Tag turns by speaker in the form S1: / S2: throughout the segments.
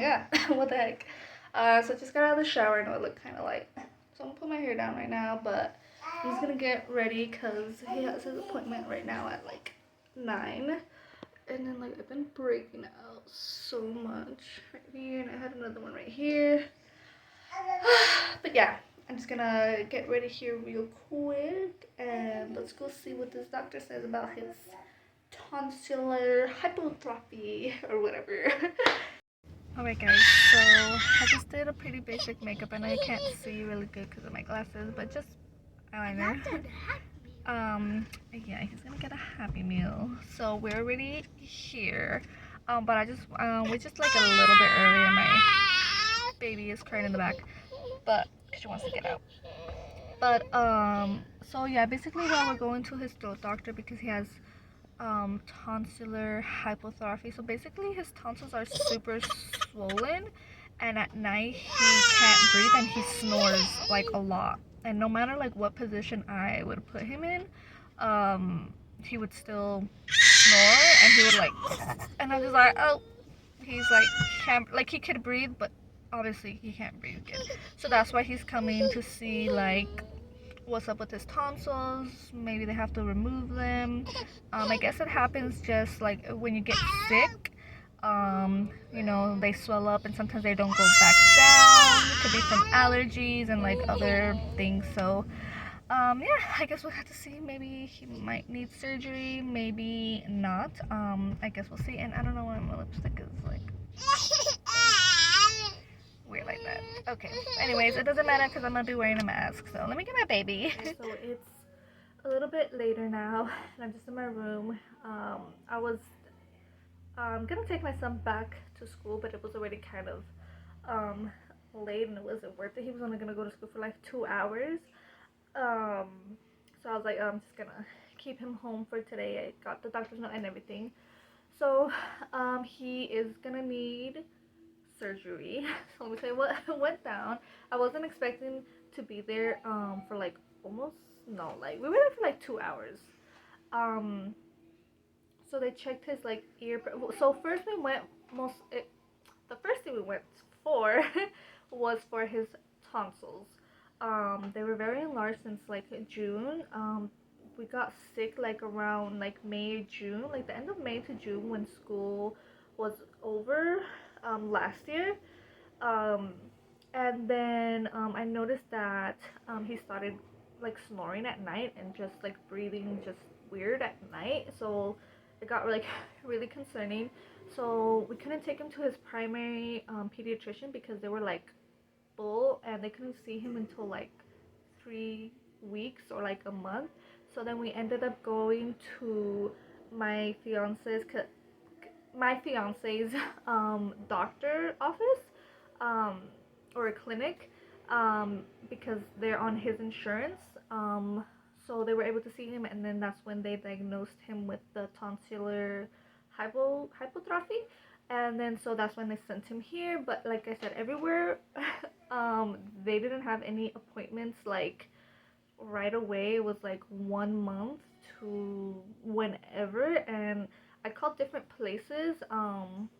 S1: my god, what the heck. So I just got out of the shower and it looked kind of light. So I'm gonna put my hair down right now, but I'm just gonna get ready because he has his appointment right now at like 9. And then like I've been breaking out so much right here, and I had another one right here. But yeah, I'm just gonna get ready here real quick and let's go see what this doctor says about his tonsillar hypertrophy or whatever. Alright guys, so I just did a pretty basic makeup and I can't see really good because of my glasses, but just eyeliner. Yeah, he's gonna get a Happy Meal. So we're already here. But we're just like a little bit early and my baby is crying in the back. But she wants to get out. But so yeah, basically we're going to his throat doctor because he has tonsillar hypertrophy. So basically his tonsils are super swollen and at night he can't breathe and he snores like a lot. And no matter like what position I would put him in, he would still snore and he would like, and I'm just like, oh, he's like can't, like he could breathe but obviously he can't breathe good. So that's why he's coming to see like what's up with his tonsils. Maybe they have to remove them. I guess it happens just like when you get sick. You know, they swell up and sometimes they don't go back down. It could be from allergies and like other things. So yeah, I guess we'll have to see. Maybe he might need surgery, maybe not. I guess we'll see. And I don't know why my lipstick is like weird like that. Okay, anyways, it doesn't matter because I'm gonna be wearing a mask. So let me get my baby. So it's a little bit later now and I'm just in my room. I was gonna take my son back to school, but it was already kind of late and it wasn't worth it. He was only gonna go to school for like 2 hours. So I was like, I'm just gonna keep him home for today. I got the doctor's note and everything. So he is gonna need surgery. So let me tell you what went down. I wasn't expecting to be there for like almost, no, like we were there for like 2 hours. So they checked his like ear. So first we went the first thing we went for was for his tonsils. They were very enlarged since like June. We got sick like around like May, June, like the end of May to June when school was over last year. And then I noticed that he started like snoring at night and just like breathing just weird at night. So it got like really concerning. So we couldn't take him to his primary pediatrician because they were like full and they couldn't see him until like 3 weeks or like a month. So then we ended up going to my fiance's doctor office or a clinic because they're on his insurance. So they were able to see him and then that's when they diagnosed him with the tonsillar hypertrophy. And then so that's when they sent him here. But like I said, everywhere they didn't have any appointments like right away. It was like 1 month to whenever, and I called different places,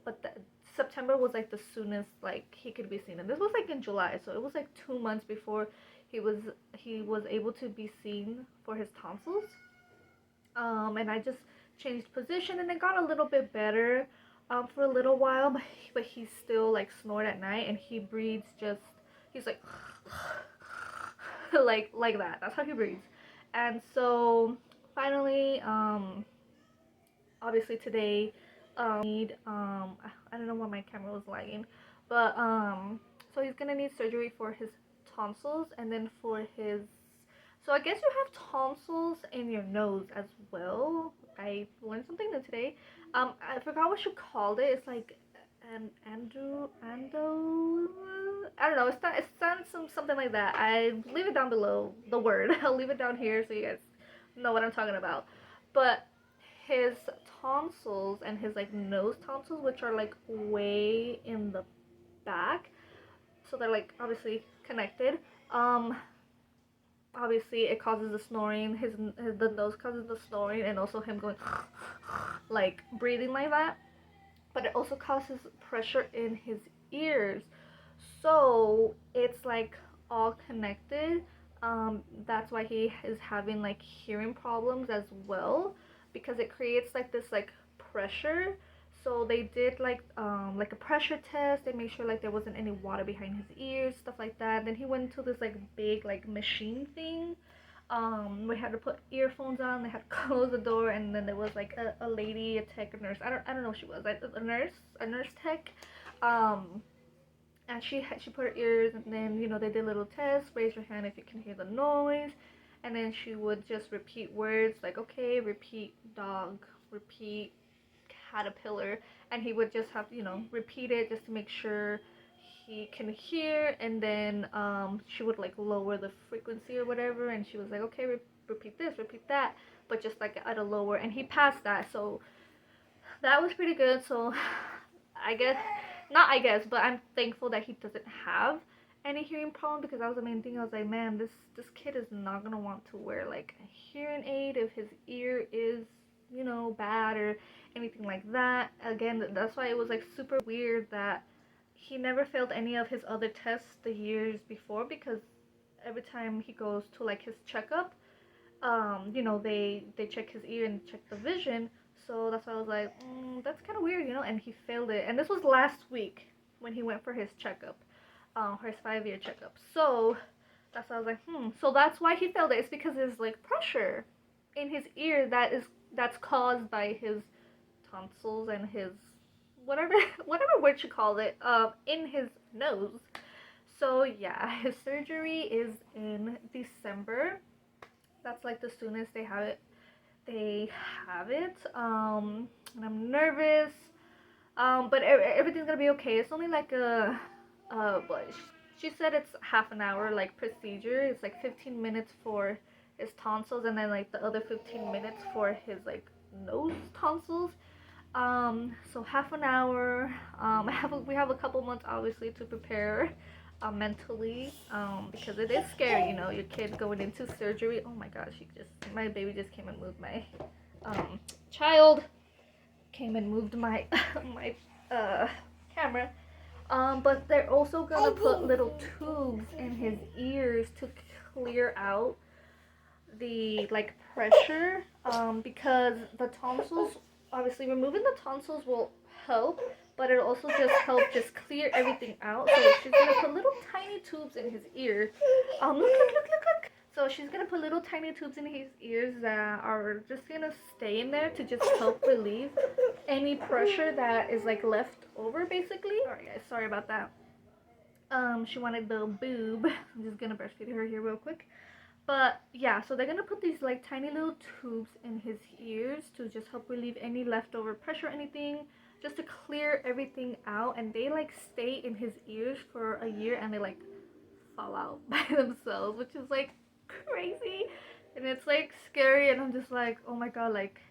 S1: but September was like the soonest like he could be seen, and this was like in July, so it was like 2 months before he was able to be seen for his tonsils. And I just changed position, and it got a little bit better for a little while, but he still like snored at night, and he breathes just he's like like that. That's how he breathes. And so finally, obviously today, I don't know why my camera was lagging, but so he's gonna need surgery for his tonsils, and then for his, so I guess you have tonsils in your nose as well. I learned something new today. I forgot what you called it. It's like an endo. I don't know. It sounds something like that. I leave it down below the word. I'll leave it down here so you guys know what I'm talking about. But his tonsils and his like nose tonsils, which are like way in the back, so they're like obviously connected. Obviously it causes the snoring. The nose causes the snoring, and also him going like breathing like that. But it also causes pressure in his ears. So it's like all connected. That's why he is having like hearing problems as well, because it creates like this like pressure. So they did like a pressure test. They made sure like there wasn't any water behind his ears, stuff like that. Then he went to this like big like machine thing. We had to put earphones on. They had to close the door, and then there was like a lady, a tech, a nurse. I don't know if she was like a nurse tech. Um, and she put her ears, and then they did a little test. Raise your hand if you can hear the noise, and then she would just repeat words like okay, repeat dog, repeat caterpillar, and he would just have to repeat it just to make sure he can hear. And then she would like lower the frequency or whatever, and she was like okay, repeat this, repeat that, but just like at a lower, and he passed that. So that was pretty good. So I guess, not I guess, but I'm thankful that he doesn't have any hearing problem, because that was the main thing. I was like, man, this kid is not gonna want to wear like a hearing aid if his ear is bad or anything like that. Again, that's why it was like super weird that he never failed any of his other tests the years before, because every time he goes to like his checkup, they check his ear and check the vision. So that's why I was like, that's kind of weird, and he failed it. And this was last week when he went for his checkup, for his 5-year checkup. So that's why I was like, so that's why he failed it. It's because there's like pressure in his ear that's caused by his tonsils and his whatever whatever word you call it, in his nose. So yeah, his surgery is in December. That's like the soonest they have it. And I'm nervous. But everything's gonna be okay. It's only like what she said, it's half an hour like procedure. It's like 15 minutes for his tonsils, and then like the other 15 minutes for his like nose tonsils. So half an hour. We have a couple months obviously to prepare, mentally, because it is scary, your kid going into surgery. Oh my gosh, my baby just came and moved my, child came and moved my, my, camera. But they're also gonna put little tubes in his ears to clear out the like pressure, because the tonsils, obviously removing the tonsils will help, but it'll also just help just clear everything out. So she's gonna put little tiny tubes in his ear. Look. So she's gonna put little tiny tubes in his ears that are just gonna stay in there to just help relieve any pressure that is like left over, basically. Alright guys, sorry about that. She wanted the boob. I'm just gonna breastfeed her here real quick. But yeah, so they're gonna put these like tiny little tubes in his ears to just help relieve any leftover pressure, anything, just to clear everything out. And they like stay in his ears for a year, and they like fall out by themselves, which is like crazy, and it's like scary. And I'm just like, oh my god, like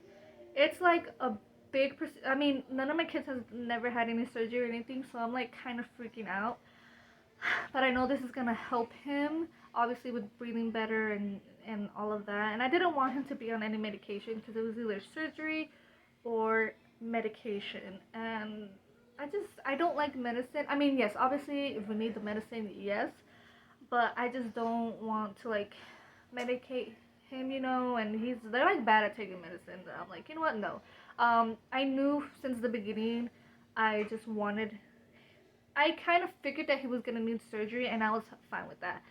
S1: it's like a big I mean, none of my kids has never had any surgery or anything, so I'm like kind of freaking out. But I know this is gonna help him, obviously, with breathing better and all of that. And I didn't want him to be on any medication, because it was either surgery or medication. And I don't like medicine. I mean, yes, obviously if we need the medicine, yes, but I just don't want to like medicate him, and they're like bad at taking medicine. I'm like, you know what, no. I knew since the beginning, I just wanted, I kind of figured that he was gonna need surgery, and I was fine with that.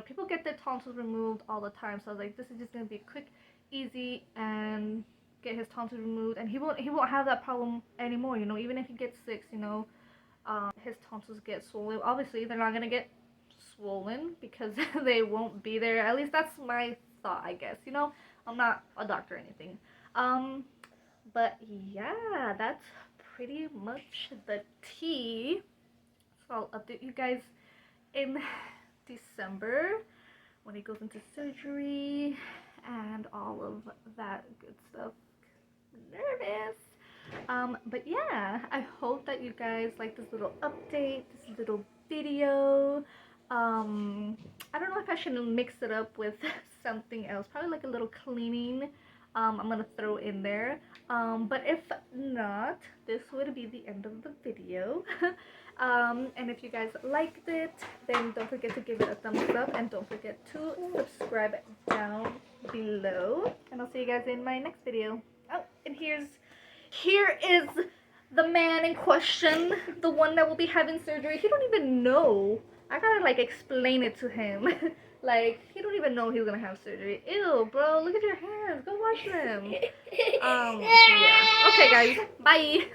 S1: People get their tonsils removed all the time, so I was like, this is just gonna be quick, easy, and get his tonsils removed, and he won't have that problem anymore. Even if he gets sick, his tonsils get swollen. Obviously, they're not gonna get swollen because they won't be there. At least that's my thought, I guess. I'm not a doctor or anything. But yeah, that's pretty much the tea. So I'll update you guys in December when he goes into surgery and all of that good stuff. Nervous. But yeah, I hope that you guys like this little update, this little video. I don't know if I should mix it up with something else, probably like a little cleaning. I'm gonna throw in there. But if not, this would be the end of the video. And if you guys liked it, then don't forget to give it a thumbs up, and don't forget to subscribe down below. And I'll see you guys in my next video. Oh, and here is the man in question, the one that will be having surgery. He don't even know. I gotta like explain it to him. Like, he don't even know he's gonna have surgery. Ew, bro, look at your hands. Go wash them. Yeah. Okay, guys. Bye.